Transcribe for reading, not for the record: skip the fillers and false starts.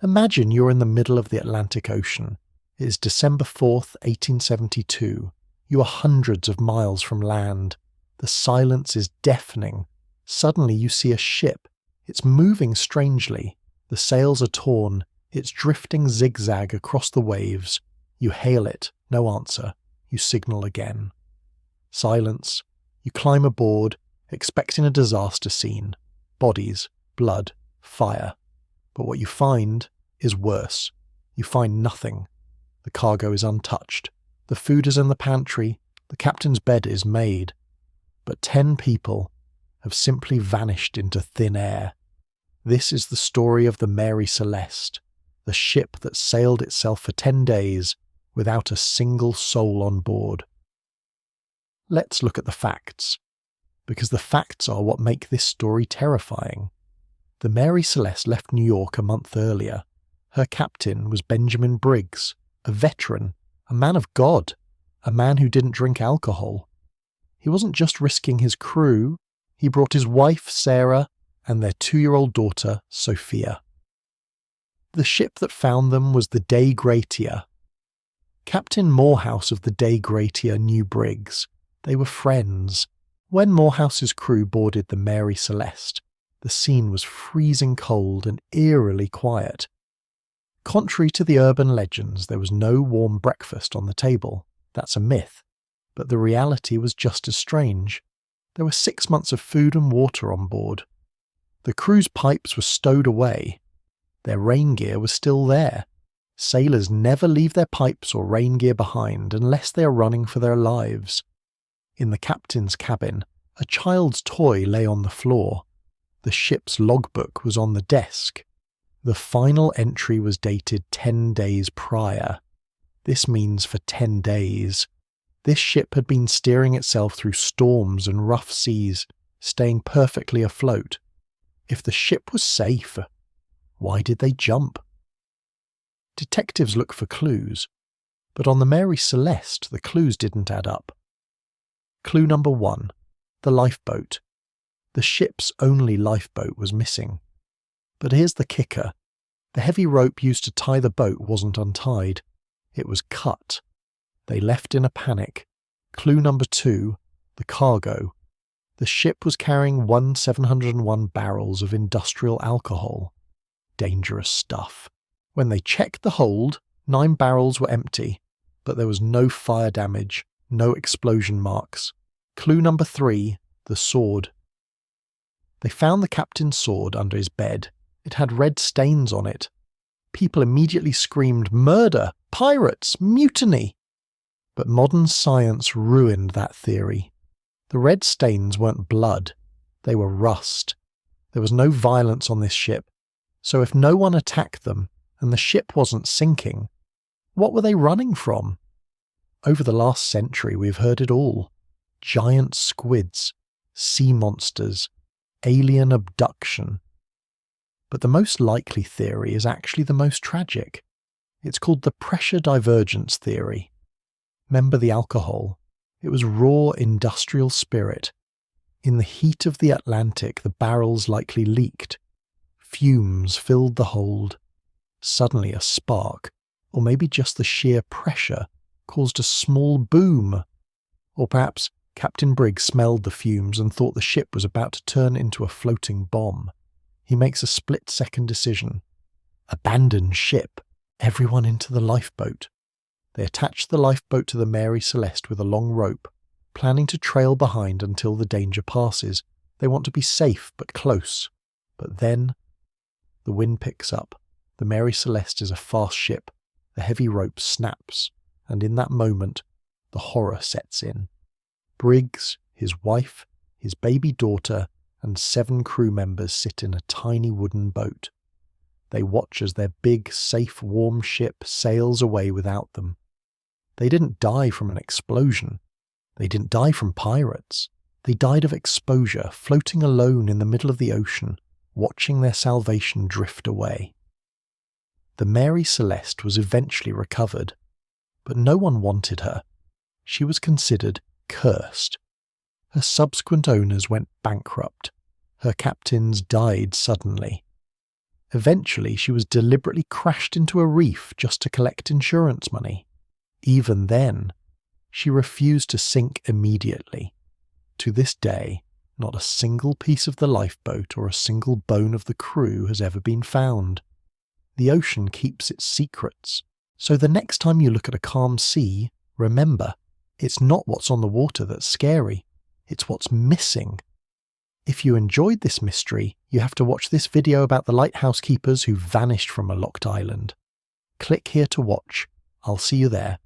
Imagine you're in the middle of the Atlantic Ocean. It is December 4th, 1872. You are hundreds of miles from land. The silence is deafening. Suddenly you see a ship. It's moving strangely. The sails are torn. It's drifting zigzag across the waves. You hail it. No answer. You signal again. Silence. You climb aboard, expecting a disaster scene. Bodies, blood, fire. But what you find is worse. You find nothing. The cargo is untouched. The food is in the pantry. The captain's bed is made. But 10 people have simply vanished into thin air. This is the story of the Mary Celeste, the ship that sailed itself for 10 days without a single soul on board. Let's look at the facts, because the facts are what make this story terrifying. The Mary Celeste left New York a month earlier. Her captain was Benjamin Briggs, a veteran, a man of God, a man who didn't drink alcohol. He wasn't just risking his crew, he brought his wife, Sarah, and their 2-year-old daughter, Sophia. The ship that found them was the Dei Gratia. Captain Morehouse of the Dei Gratia knew Briggs. They were friends. When Morehouse's crew boarded the Mary Celeste, the scene was freezing cold and eerily quiet. Contrary to the urban legends, there was no warm breakfast on the table. That's a myth. But the reality was just as strange. There were 6 months of food and water on board. The crew's pipes were stowed away. Their rain gear was still there. Sailors never leave their pipes or rain gear behind unless they are running for their lives. In the captain's cabin, a child's toy lay on the floor. The ship's logbook was on the desk. The final entry was dated 10 days prior. This means for 10 days. This ship had been steering itself through storms and rough seas, staying perfectly afloat. If the ship was safe, why did they jump? Detectives look for clues, but on the Mary Celeste the clues didn't add up. Clue number 1. The lifeboat. The ship's only lifeboat was missing. But here's the kicker. The heavy rope used to tie the boat wasn't untied. It was cut. They left in a panic. Clue number 2. The cargo. The ship was carrying 701 barrels of industrial alcohol. Dangerous stuff. When they checked the hold, 9 barrels were empty, but there was no fire damage, no explosion marks. Clue number 3. The sword. They found the captain's sword under his bed. It had red stains on it. People immediately screamed, "Murder! Pirates! Mutiny!" But modern science ruined that theory. The red stains weren't blood. They were rust. There was no violence on this ship. So if no one attacked them, and the ship wasn't sinking, what were they running from? Over the last century we've heard it all. Giant squids, sea monsters, alien abduction. But the most likely theory is actually the most tragic. It's called the pressure divergence theory. Remember the alcohol? It was raw industrial spirit. In the heat of the Atlantic, the barrels likely leaked. Fumes filled the hold. Suddenly a spark, or maybe just the sheer pressure, caused a small boom. Or perhaps Captain Briggs smelled the fumes and thought the ship was about to turn into a floating bomb. He makes a split-second decision. Abandon ship. Everyone into the lifeboat. They attach the lifeboat to the Mary Celeste with a long rope, planning to trail behind until the danger passes. They want to be safe but close. But then the wind picks up. The Mary Celeste is a fast ship. The heavy rope snaps, and in that moment, the horror sets in. Briggs, his wife, his baby daughter, and 7 crew members sit in a tiny wooden boat. They watch as their big, safe, warm ship sails away without them. They didn't die from an explosion. They didn't die from pirates. They died of exposure, floating alone in the middle of the ocean, watching their salvation drift away. The Mary Celeste was eventually recovered, but no one wanted her. She was considered cursed. Her subsequent owners went bankrupt. Her captains died suddenly. Eventually, she was deliberately crashed into a reef just to collect insurance money. Even then, she refused to sink immediately. To this day, not a single piece of the lifeboat or a single bone of the crew has ever been found. The ocean keeps its secrets, so the next time you look at a calm sea, remember, it's not what's on the water that's scary, it's what's missing. If you enjoyed this mystery, you have to watch this video about the lighthouse keepers who vanished from a locked island. Click here to watch. I'll see you there.